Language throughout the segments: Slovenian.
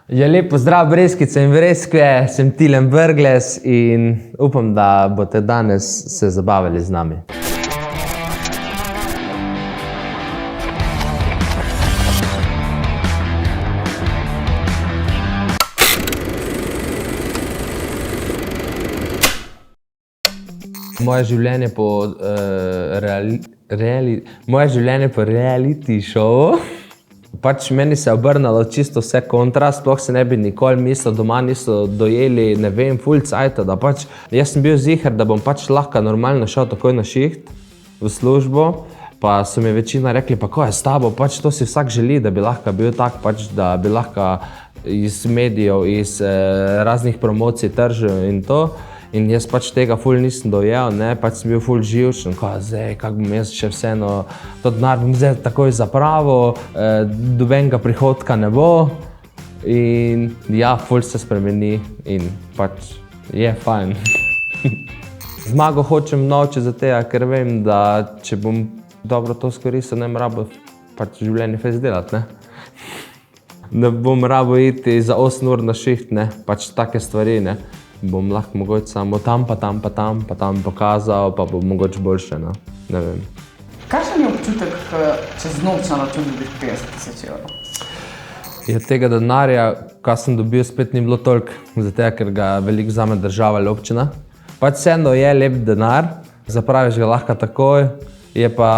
Lep pozdrav, Breskice in Breskve, sem Tilen Brglez in upam, da boste danes se zabavali z nami. Moje življenje po reality showu. Pač meni se je obrnalo čisto vse kontra, sploh se ne bi nikoli mislil, doma niso dojeli, ne vem, ful cajta, da pač jaz sem bil ziher, da bom pač lahko normalno šel takoj na šiht v službo, pa so mi večina rekli, pa ko je s tabo, pač to si vsak želi, da bi lahko bil tak, pač da bi lahko iz medijev, iz raznih promocij tržil in to. In jaz pač tega ful nisem dojel, ne, pač sem bil ful živčen, kako bom jaz še vseeno, to denar bom zdaj takoj zapravil, dobenega prihodka ne bo. In ja, ful se spremeni in pač je fajn. Zmago hočem vnovči zato, ker vem, da če bom dobro to izkoristil, ne bom rabil pač življenje fejst delati, ne. Ne bom rabil iti za 8 ur na šiht, ne, pač take stvari, ne. Bom lahko mogoče samo tam pokazal, pa bo mogoče boljše, no, ne vem. Kakšen je občutek, čez noč na račun dobiš 50 000 evrov? Ja, tega denarja, kar sem dobil, spet ni bilo toliko, zato ker ga veliko vzame država ali občina. Pač vseeno je lep denar, zapraviš ga lahko takoj, je pa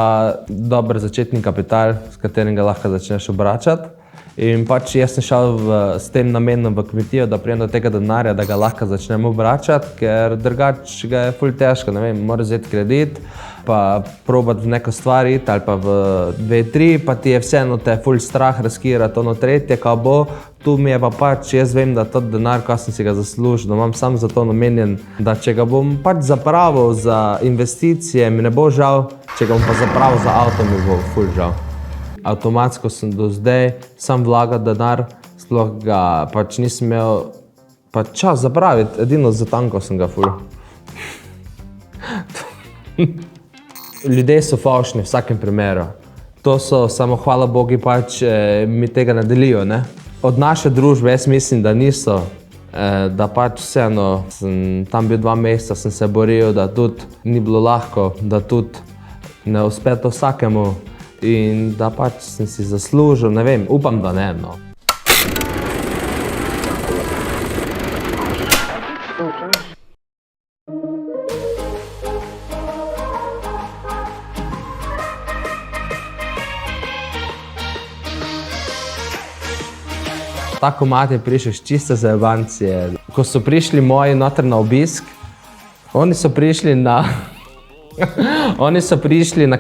dober začetni kapital, s katerim ga lahko začneš obračati. In pač jaz sem šel s tem namenom v kmetijo, da prijem do tega denarja, da ga lahko začnem obračati, ker drugače ga je ful težko, ne vem, moraš vzeti kredit, pa probati v neko stvar iti ali pa v 2-3, pa ti je vseeno te ful strah riskirati ono tretje, kao bo. Tu mi je pa pač, jaz vem, da to denar, ko sem si ga zaslužil, da imam sam za to namenjen, da če ga bom pač zapravil za investicije, mi ne bo žal, če ga bom pa zapravil za avto, mi bo ful žal. Avtomatsko sem do zdaj sam vlagal denar, sploh ga pač nisem imel pač čas zapraviti, edino za tanko sem ga ful. Ljudje so favšni v vsakem primeru. To so samo hvala Bogu pač mi tega ne delijo, ne. Od naše družbe jaz mislim, da niso, da pač vseeno sem tam bil 2 meseca, sem se boril, da tudi ni bilo lahko, da tudi ne uspe to vsakemu. In da pač sem si zaslužil, ne vem, upam, da ne, no. Ta komad je prišel iz čiste zajebancije. Ko so prišli moji noter na obisk, oni so prišli na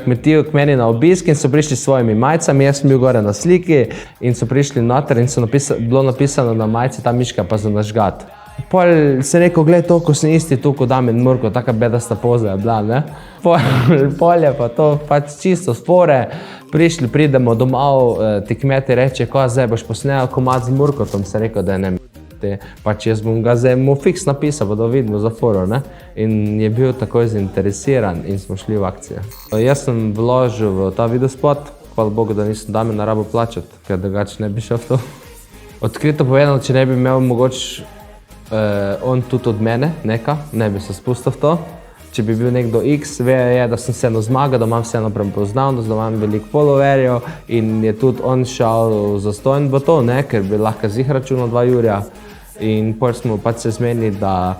kmetijo k meni na obisk in so prišli s svojimi majicami, jaz sem bil gore na sliki in so prišli noter in bilo napisano na majici ta miška pa za nažgat. Pol se rekel, glej to, ko sem isti tu kot Damjan Murko, taka bedasta poza je bila, ne. Pol je pa to pač čisto spore, pridemo domov, ti kmeti reče, ko zdaj boš posnel komad z Murkotom, sem rekel, da ne. Pač jaz bom ga zdaj mu fiks napisal, pa da vidimo za foro, ne. In je bil takoj zainteresiran in smo šli v akcijo. Jaz sem vložil v ta videospot, hvala Bogu, da nisem Damjana rabil plačati, ker drugače ne bi šel v to. Odkrito povedano, če ne bi imel mogoče on tudi od mene neka, ne bi se spustil v to. Če bi bil nekdo X, ve je, da sem vseeno zmagal, da imam vseeno prepoznavnost, da imam veliko followerjev in je tudi on šel zastonj v to, ne, ker bi lahko z jih računal 2 jurja. In pol smo pač se zmenili, da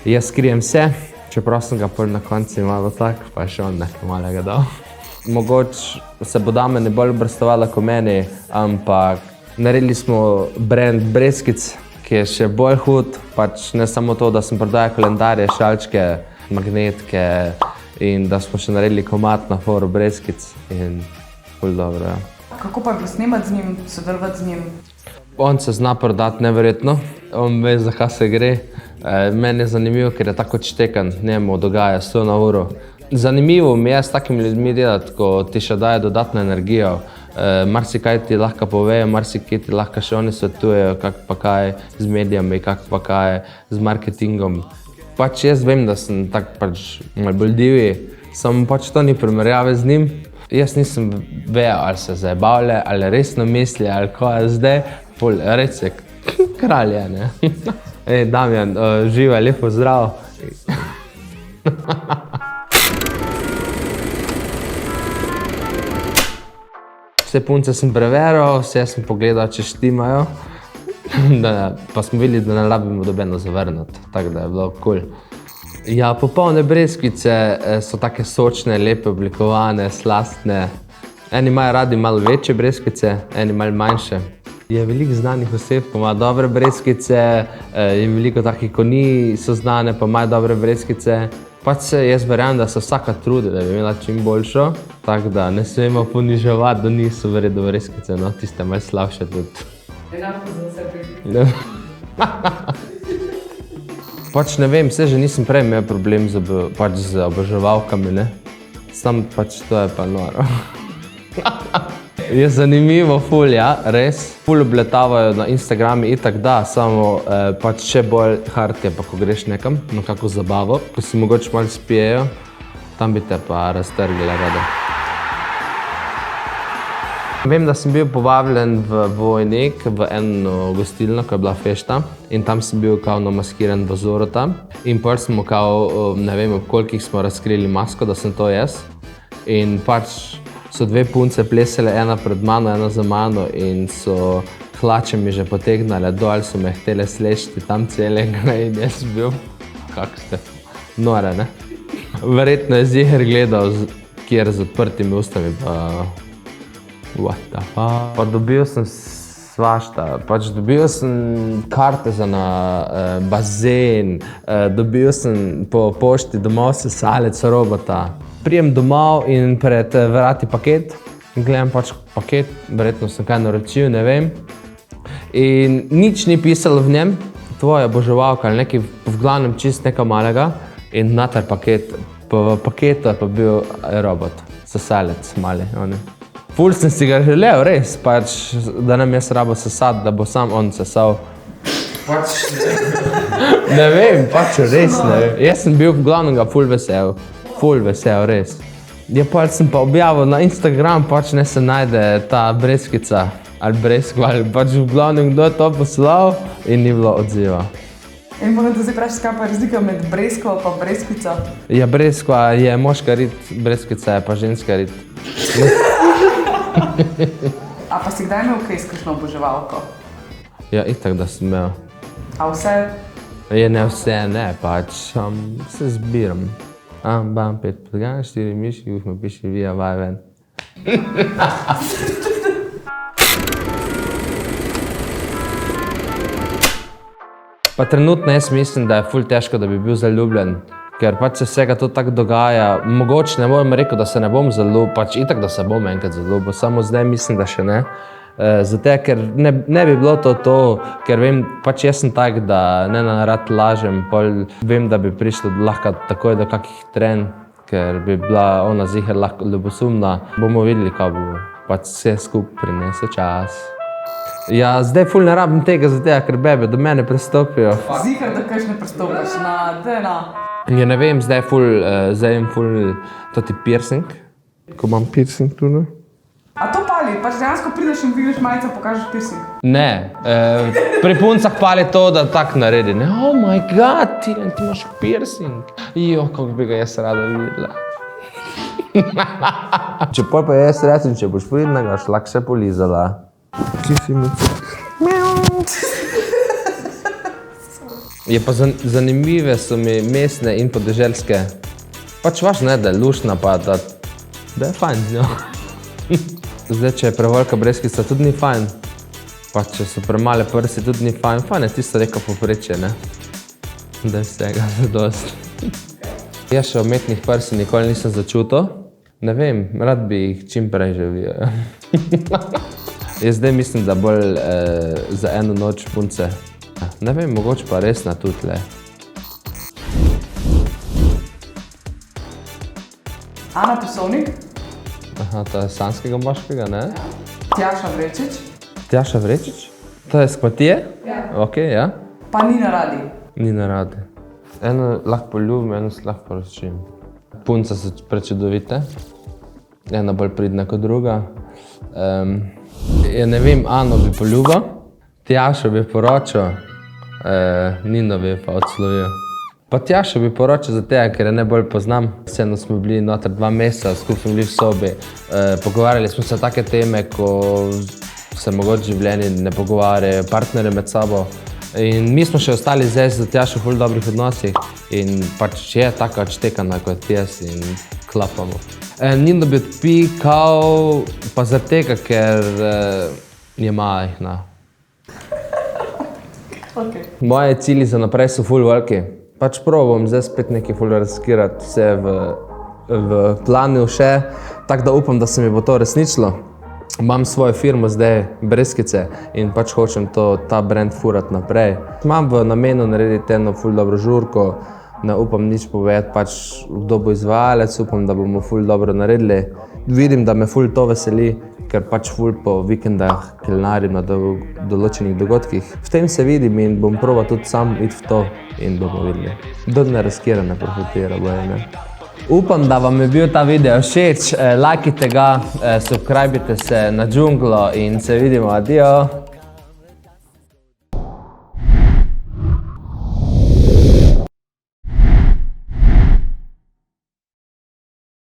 jaz skrijem vse, čeprav sem ga pol na konci malo tak, pa še on nekaj malega dal. Mogoče se bo Damjana bolj obrestovala kot meni, ampak naredili smo brand Breskic, ki je še bolj hud, pač ne samo to, da sem prodajal kalendarje, šalčke, magnetke in da smo še naredili komad na foru Breskic in ful dobro, ja. Kako pa je snemati z njim, sodelovati z njim? On se zna prodati neverjetno, on ve, za kaj se gre. Meni je zanimivo, ker je tako odštekan, njemu dogaja 100 na uro. Zanimivo mi je s takimi ljudmi delati, ko ti še daje dodatno energijo. Marsikaj ti lahko povejo, marsikaj ti lahko še oni svetujejo, kako pa kaj z medijami, kako pa kaj z marketingom. Pač jaz vem, da sem tak pač malo bolj divji, samo pač to ni primerjave z njim. Jaz nisem vedel, ali se zabavlja, ali resno misli, ali kaj je zdaj. Ful, res je kralj je, ne? Ej, Damjan, živaj, lepo zdrav. Vse punce sem preveril, vse sem pogledal, če štimajo. Pa smo videli, da ne rabimo dobeno zavrniti, tako da je bilo cool. Ja, popolne breskvice so take sočne, lepe, oblikovane, slastne. Eni imajo radi malo večje breskvice, eni malo manjše. Je veliko znanih oseb, ko ima dobre breskvice, je veliko takih, ko so znane, pa imajo dobre breskvice. Pač jaz verjamem, da se vsaka trudi, da bi imela čim boljšo, tako da ne smemo poniževati, da niso v redu breskvice, no, tiste malo slabše tudi. Enako za vse Pač ne vem, vse že nisem prej imel problem z oboževalkami, ne. Sam pač to je pa noro. Je zanimivo ful, ja, res. Ful obletavajo na Instagrami itak da, samo pač še bolj hard je pa, ko greš nekam na kako zabavo, ko si mogoče malo spijejo, tam bi te pa raztrgile rade. Vem, da sem bil povabljen v Vojnik, v eno gostilno, ko je bila fešta in tam sem bil kao namaskiran v Zorota in pol smo kao, ne vem, ob kolikih smo razkrili masko, da sem to jaz in pač so dve punce plesale, ena pred mano, ena za mano in so hlače mi že potegnale dol, so me htele slešiti tam celega in jaz sem bil, kak ste, nore, ne? Verjetno je ziher gledal, kjer z odprtimi ustami pa what the fuck. Pa dobil sem svašta, pač dobil sem karte za na bazen, dobil sem po pošti domov sesalec robota. Prijem domov in pred vrati paket, gledam pač paket, verjetno sem kaj naročil, ne vem. In nič ni pisalo v njem, tvoja oboževalka ali nekaj, v glavnem čist nekaj malega in natar paket, v paketu je pa bil robot, sesalec mali, oni. Ful sem si ga želel, res, pač, da nam jaz rabo sesati, da bo sam on sesal. Pač ne vem, pač res ne vem. Jaz sem bil v glavnem ga ful vesel, res. Ja, pač sem pa objavil na Instagram, pač ne se najde ta breskvica ali breskva, ali pač v glavnem kdo je to poslal in ni bilo odziva. In moram te zdaj vprašati, kaj pa je razlika med breskvo pa breskvico? Ja, breskva je moška rit, breskvica je pa ženska rit. A pa si kdaj imel kaj izkušnjo oboževalko? Ja, itak, da sem imel. A vse? Je ne vse, ne, pač se zbiram. Bam, 5 podgan, 4 miši, me piše vija, vaj ven. Pa trenutno jaz mislim, da je ful težko, da bi bil zaljubljen. Ker pač se vsega to tako dogaja, mogoče ne bom rekel, da se ne bom zaljubil, pač itak, da se bom enkrat zaljubil, samo zdaj mislim, da še ne. Zato, ker ne bi bilo to, ker vem, pač jaz sem tak, da ne rad lažem, pol vem, da bi prišlo lahko takoj do kakih trenj, ker bi bila ona ziher lahko ljubosumna. Bomo videli, kaj bo pač vse skupaj prinese čas. Ja, zdaj ful ne rabim tega zato, ker bebe do mene prestopijo. Ziher, da kaj ne prestopiš na DNA? Ja, ne vem, zdaj imam ful toti piercing, ko imam piercing tu, ne? A to pali? Pač dejansko prideš in vidiš majico, pokažeš piercing? Ne, pri puncah pali to, da tak naredi, ne? Oh my god, Tilen, ti imaš piercing. Jo, kako bi ga jaz rada videla. Če pol pa jaz rečem, če boš pridna, ga boš lahko še polizala. Kje si me cik? Je pa zanimive so mi mestne in podeželske. Pač važno je, da je luštna pa da je fajn z njo. Zdaj, če je prevelika breskvica, tudi ni fajn. Pa če so premale prsi, tudi ni fajn. Fajn je tisto reka poprečje, ne? Da je vsega zadost. Jaz še umetnih prsi nikoli nisem začutil. Ne vem, rad bi jih čim prej že videl. Jaz zdaj mislim, da bolj za eno noč punce. Ne vem, mogoče pa res na tudi le. Ana Pesovnik? Aha, to je sanskega moškega, ne? Tjaša Vrečič? Tjaša Vrečič? To je s Kmetije? Ja. Ok, ja. Pa Nina Radi? Nina Radi. Eno lahko poljubim, eno se lahko poročim. Punce so prečudovite. Ena bolj pridna kot druga. Ja ne vem, Ano bi poljubil. Tjašo bi poročal, Nino bi pa odslovil. Pa Tjašo bi poročal zato, ker je najbolj poznam. Vseeno smo bili noter 2 meseca, skupaj smo bili v sobi. Pogovarjali smo se take teme, ko se mogoče življenje ne pogovarjajo, partnerje med sabo. In mi smo še ostali zdaj z Tjašo v ful dobrih odnosih in pač je taka odštekana kot jaz in klapamo. Nino bi odpikal pa zaradi tega, ker je majhna. Okay. Moje cilji za naprej so ful veliki. Pač probam zdaj spet nekaj ful riskirati, vse v planu še, tako da upam, da se mi bo to resničilo. Imam svojo firmo zdaj, Breskice, in pač hočem ta brand furati naprej. Imam v namenu narediti eno ful dobro žurko, ne upam nič povedati, pač kdo bo izvajalec, upam, da bomo ful dobro naredili. Vidim, da me ful to veseli, ker pač ful po vikendah kelnarim na določenih dogodkih. V tem se vidim in bom probal tudi sam iti v to in bomo videli. Kdo ne riskira, ne profitira, boje, ne. Upam, da vam je bil ta video všeč, lajkajte ga, subscribite se na Džunglo in se vidimo, adijo!